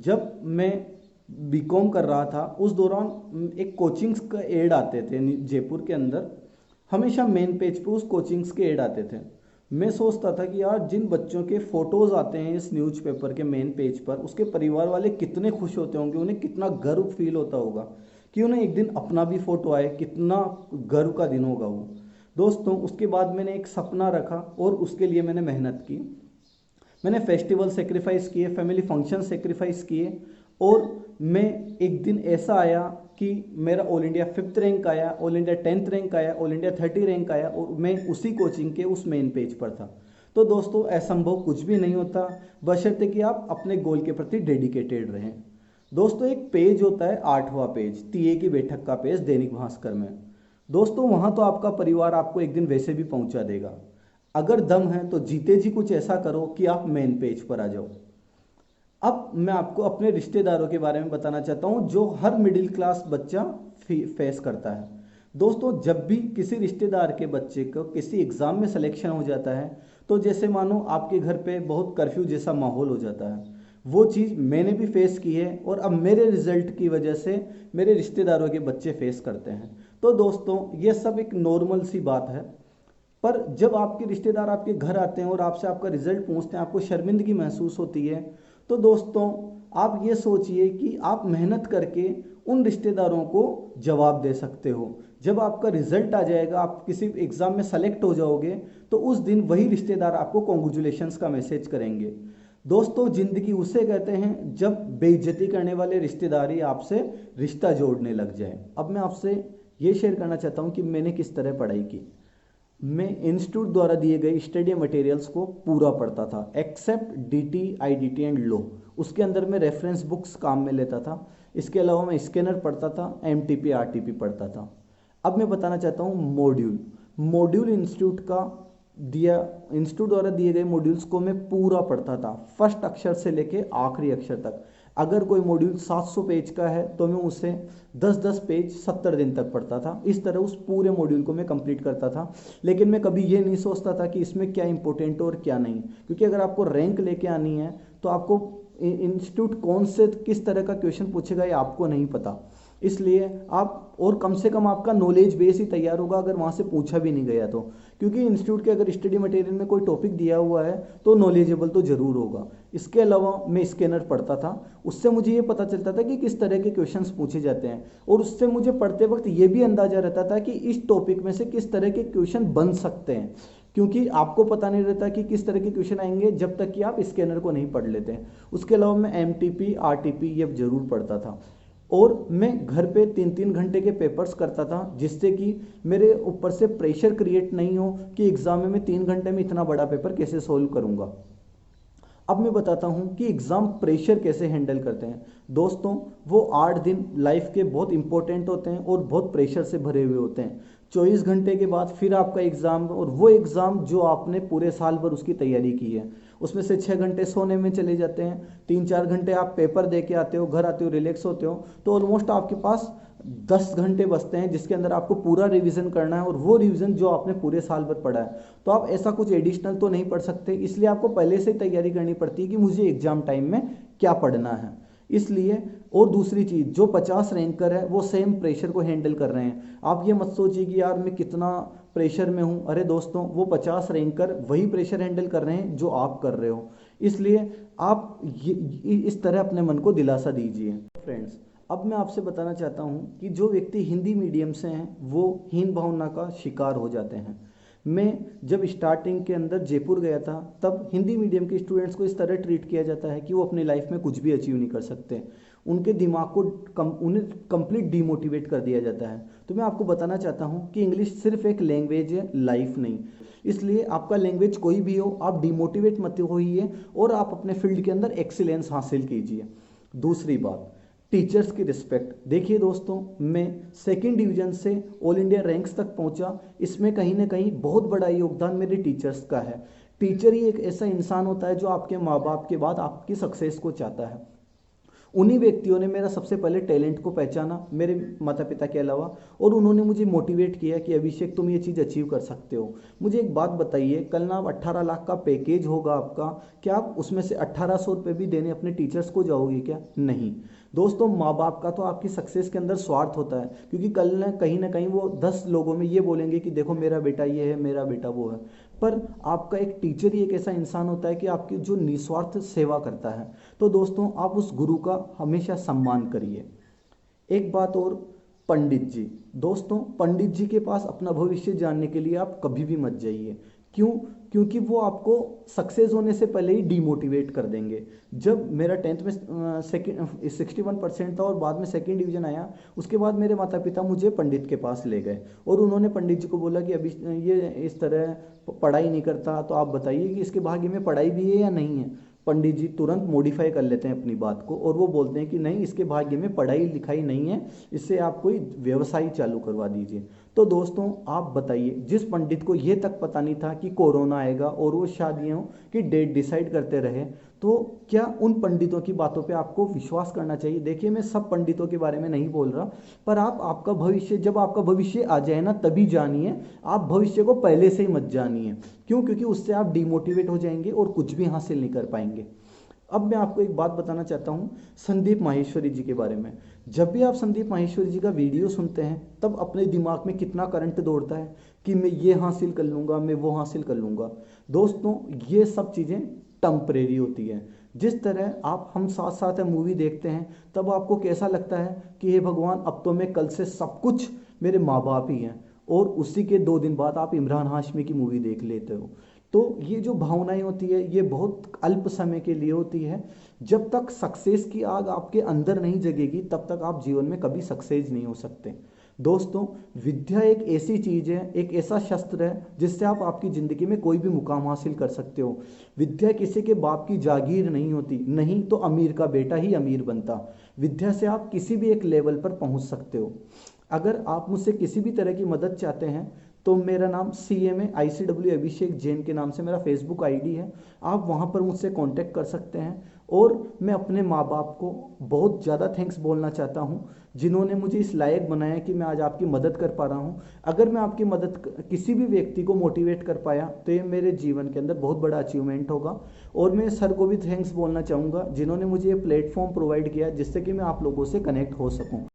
जब मैं बीकॉम कर रहा था उस दौरान एक कोचिंग्स का एड आते थे जयपुर के अंदर। हमेशा मेन पेज पे उस कोचिंग्स के एड आते थे। मैं सोचता था कि यार जिन बच्चों के फोटोज आते हैं इस न्यूज़पेपर के मेन पेज पर, उसके परिवार वाले कितने खुश होते होंगे, उन्हें कितना गर्व फील होता होगा कि उन्हें एक दिन अपना भी फोटो आए, कितना गर्व का दिन होगा वो। दोस्तों उसके बाद मैंने एक सपना रखा और उसके लिए मैंने मेहनत की। मैंने फेस्टिवल सेक्रीफाइस किए, फैमिली फंक्शन सेक्रीफाइस किए, और मैं एक दिन ऐसा आया कि मेरा ऑल इंडिया 5th रैंक आया, ऑल इंडिया 10th रैंक आया, ऑल इंडिया 30 रैंक आया, और मैं उसी कोचिंग के उस मेन पेज पर था। तो दोस्तों असंभव कुछ भी नहीं होता, बशर्ते कि आप अपने गोल के प्रति डेडिकेटेड रहें। दोस्तों एक पेज होता है 8वां पेज, टीए की बैठक का पेज दैनिक भास्कर में। दोस्तों वहां तो आपका परिवार आपको एक दिन वैसे भी पहुंचा देगा। अगर दम है तो जीते जी कुछ ऐसा करो कि आप मेन पेज पर आ जाओ। अब मैं आपको अपने रिश्तेदारों के बारे में बताना चाहता हूं जो हर मिडिल क्लास बच्चा फेस करता है। दोस्तों जब भी किसी रिश्तेदार के बच्चे को किसी एग्जाम में सिलेक्शन हो जाता है, तो जैसे मानो आपके घर पे बहुत कर्फ्यू जैसा माहौल हो जाता है। वो चीज़ मैंने भी फेस की है, और अब मेरे रिजल्ट की वजह से मेरे रिश्तेदारों के बच्चे फेस करते हैं। तो दोस्तों ये सब एक नॉर्मल सी बात है। पर जब आपके रिश्तेदार आपके घर आते हैं और आपसे आपका रिजल्ट पूछते हैं, आपको शर्मिंदगी महसूस होती है। तो दोस्तों आप ये सोचिए कि आप मेहनत करके उन रिश्तेदारों को जवाब दे सकते हो। जब आपका रिजल्ट आ जाएगा, आप किसी एग्जाम में सेलेक्ट हो जाओगे, तो उस दिन वही रिश्तेदार आपको कॉन्ग्रेचुलेशंस का मैसेज करेंगे। दोस्तों जिंदगी उसे कहते हैं जब बेइज्जती करने वाले रिश्तेदार ही आपसे रिश्ता जोड़ने लग जाए। अब मैं आपसे ये शेयर करना चाहता हूँ कि मैंने किस तरह पढ़ाई की। मैं इंस्टीट्यूट द्वारा दिए गए स्टडी मटेरियल्स को पूरा पढ़ता था, except DT, IDT and low. उसके अंदर मैं रेफरेंस बुक्स काम में लेता था। इसके अलावा मैं स्कैनर पढ़ता था, एमटीपी आरटीपी पढ़ता था। अब मैं बताना चाहता हूँ मॉड्यूल। मॉड्यूल इंस्टीट्यूट का दिया, इंस्टीट्यूट द्वारा दिए गए मॉड्यूल्स को मैं पूरा पढ़ता था, फर्स्ट अक्षर से लेके आखिरी अक्षर तक। अगर कोई मॉड्यूल 700 पेज का है तो मैं उसे 10-10 पेज 70 दिन तक पढ़ता था। इस तरह उस पूरे मॉड्यूल को मैं कंप्लीट करता था। लेकिन मैं कभी ये नहीं सोचता था कि इसमें क्या इंपॉर्टेंट और क्या नहीं, क्योंकि अगर आपको रैंक लेके आनी है तो आपको इंस्टीट्यूट कौन से किस तरह का क्वेश्चन पूछेगा ये आपको नहीं पता। इसलिए आप, और कम से कम आपका नॉलेज बेस ही तैयार होगा अगर वहाँ से पूछा भी नहीं गया तो, क्योंकि इंस्टीट्यूट के अगर स्टडी मटेरियल में कोई टॉपिक दिया हुआ है तो नॉलेजेबल तो जरूर होगा। इसके अलावा मैं स्कैनर पढ़ता था, उससे मुझे ये पता चलता था कि किस तरह के क्वेश्चंस पूछे जाते हैं, और उससे मुझे पढ़ते वक्त ये भी अंदाजा रहता था कि इस टॉपिक में से किस तरह के क्वेश्चन बन सकते हैं, क्योंकि आपको पता नहीं रहता कि किस तरह के क्वेश्चन आएंगे जब तक कि आप स्कैनर को नहीं पढ़ लेते हैं। उसके अलावा मैं एमटीपी आरटीपी ये जरूर पढ़ता था, और मैं घर पे 3-3 घंटे के पेपर्स करता था, जिससे कि मेरे ऊपर से प्रेशर क्रिएट नहीं हो कि एग्जाम में मैं 3 घंटे में इतना बड़ा पेपर कैसे सोल्व करूंगा। अब मैं बताता हूं कि एग्जाम प्रेशर कैसे हैंडल करते हैं। दोस्तों वो 8 दिन लाइफ के बहुत इंपॉर्टेंट होते हैं और बहुत प्रेशर से भरे हुए होते हैं। 24 घंटे के बाद फिर आपका एग्जाम, और वो एग्जाम जो आपने पूरे साल भर उसकी तैयारी की है, उसमें से 6 घंटे सोने में चले जाते हैं, 3-4 घंटे आप पेपर दे के आते हो, घर आते हो, रिलैक्स होते हो, तो ऑलमोस्ट आपके पास 10 घंटे बचते हैं जिसके अंदर आपको पूरा रिवीजन करना है, और वो रिवीजन जो आपने पूरे साल भर पढ़ा है। तो आप ऐसा कुछ एडिशनल तो नहीं पढ़ सकते, इसलिए आपको पहले से ही तैयारी करनी पड़ती है कि मुझे एग्जाम टाइम में क्या पढ़ना है। इसलिए, और दूसरी चीज, जो 50 रैंकर है वो सेम प्रेशर को हैंडल कर रहे हैं। आप ये मत सोचिए कि यार मैं कितना प्रेशर में हूं। अरे दोस्तों वो 50 रैंकर वही प्रेशर हैंडल कर रहे हैं जो आप कर रहे हो। इसलिए आप इस तरह अपने मन को दिलासा दीजिए। फ्रेंड्स अब मैं आपसे बताना चाहता हूं कि जो व्यक्ति हिंदी मीडियम से हैं वो हीन भावना का शिकार हो जाते हैं। मैं जब स्टार्टिंग के अंदर जयपुर गया था तब हिंदी मीडियम के स्टूडेंट्स को इस तरह ट्रीट किया जाता है कि वो अपनी लाइफ में कुछ भी अचीव नहीं कर सकते। उनके दिमाग को उन्हें कंप्लीट डीमोटिवेट कर दिया जाता है। तो मैं आपको बताना चाहता हूँ कि इंग्लिश सिर्फ एक लैंग्वेज है, लाइफ नहीं। इसलिए आपका लैंग्वेज कोई भी हो, आप डीमोटिवेट मत होइए और आप अपने फील्ड के अंदर एक्सीलेंस हासिल कीजिए। दूसरी बात, टीचर्स की रिस्पेक्ट। देखिए दोस्तों, मैं 2nd डिवीजन से ऑल इंडिया रैंक्स तक पहुंचा, इसमें कहीं ना कहीं बहुत बड़ा योगदान मेरे टीचर्स का है। टीचर ही एक ऐसा इंसान होता है जो आपके माँ बाप के बाद आपकी सक्सेस को चाहता है। उन्हीं व्यक्तियों ने मेरा सबसे पहले टैलेंट को पहचाना, मेरे माता पिता के अलावा, और उन्होंने मुझे मोटिवेट किया कि अभिषेक तुम ये चीज़ अचीव कर सकते हो। मुझे एक बात बताइए, कल ना 18 लाख का पैकेज होगा आपका, क्या आप उसमें से 1800 रुपये भी देने अपने टीचर्स को जाओगे क्या? नहीं। दोस्तों, माँ बाप का तो आपकी सक्सेस के अंदर स्वार्थ होता है, क्योंकि कल ना कहीं वो 10 लोगों में ये बोलेंगे कि देखो मेरा बेटा ये है, मेरा बेटा वो है। पर आपका एक टीचर ही एक ऐसा इंसान होता है कि आपकी जो निस्वार्थ सेवा करता है। तो दोस्तों, आप उस गुरु का हमेशा सम्मान करिए। एक बात और, पंडित जी। दोस्तों, पंडित जी के पास अपना भविष्य जानने के लिए आप कभी भी मत जाइए। क्यों? क्योंकि वो आपको सक्सेस होने से पहले ही डीमोटिवेट कर देंगे। जब मेरा 10th में सेकेंड 61% था और बाद में सेकेंड डिवीजन आया, उसके बाद मेरे माता पिता मुझे पंडित के पास ले गए और उन्होंने पंडित जी को बोला कि अभी ये इस तरह पढ़ाई नहीं करता, तो आप बताइए कि इसके भाग्य में पढ़ाई भी है या नहीं है। पंडित जी तुरंत मॉडिफाई कर लेते हैं अपनी बात को और वो बोलते हैं कि नहीं, इसके भाग्य में पढ़ाई लिखाई नहीं है, इससे आप कोई व्यवसाय चालू करवा दीजिए। तो दोस्तों, आप बताइए, जिस पंडित को ये तक पता नहीं था कि कोरोना आएगा और वो शादियों की डेट डिसाइड करते रहे, तो क्या उन पंडितों की बातों पे आपको विश्वास करना चाहिए? देखिए, मैं सब पंडितों के बारे में नहीं बोल रहा, पर आप आपका भविष्य, जब आपका भविष्य आ जाए ना, तभी जानिए। आप भविष्य को पहले से ही मत जानिए। क्यों? क्योंकि उससे आप डिमोटिवेट हो जाएंगे और कुछ भी हासिल नहीं कर पाएंगे। अब मैं आपको एक बात बताना चाहता हूँ संदीप माहेश्वरी जी के बारे में। जब भी आप संदीप माहेश्वरी जी का वीडियो सुनते हैं, तब अपने दिमाग में कितना करंट दौड़ता है कि मैं ये हासिल कर लूँगा, मैं वो हासिल कर लूँगा। दोस्तों, ये सब चीज़ें टेम्परेरी होती है। जिस तरह आप हम साथ साथ मूवी देखते हैं, तब आपको कैसा लगता है कि हे भगवान, अब तो मैं कल से सब कुछ मेरे माँ बाप ही हैं, और उसी के 2 दिन बाद आप इमरान हाशमी की मूवी देख लेते हो। तो ये जो भावनाएं होती है, ये बहुत अल्प समय के लिए होती है। जब तक सक्सेस की आग आपके अंदर नहीं जगेगी, तब तक आप जीवन में कभी सक्सेस नहीं हो सकते। दोस्तों, विद्या एक ऐसी चीज़ है, एक ऐसा शस्त्र है जिससे आप आपकी ज़िंदगी में कोई भी मुकाम हासिल कर सकते हो। विद्या किसी के बाप की जागीर नहीं होती, नहीं तो अमीर का बेटा ही अमीर बनता। विद्या से आप किसी भी एक लेवल पर पहुंच सकते हो। अगर आप मुझसे किसी भी तरह की मदद चाहते हैं, तो मेरा नाम CMA ICW अभिषेक जैन के नाम से मेरा फेसबुक ID है। आप वहाँ पर मुझसे कांटेक्ट कर सकते हैं। और मैं अपने माँ बाप को बहुत ज़्यादा थैंक्स बोलना चाहता हूँ, जिन्होंने मुझे इस लायक बनाया कि मैं आज आपकी मदद कर पा रहा हूँ। अगर मैं आपकी मदद किसी भी व्यक्ति को मोटिवेट कर पाया, तो ये मेरे जीवन के अंदर बहुत बड़ा अचीवमेंट होगा। और मैं सर को भी थैंक्स बोलना चाहूँगा, जिन्होंने मुझे ये प्लेटफॉर्म प्रोवाइड किया जिससे कि मैं आप लोगों से कनेक्ट हो सकूँ।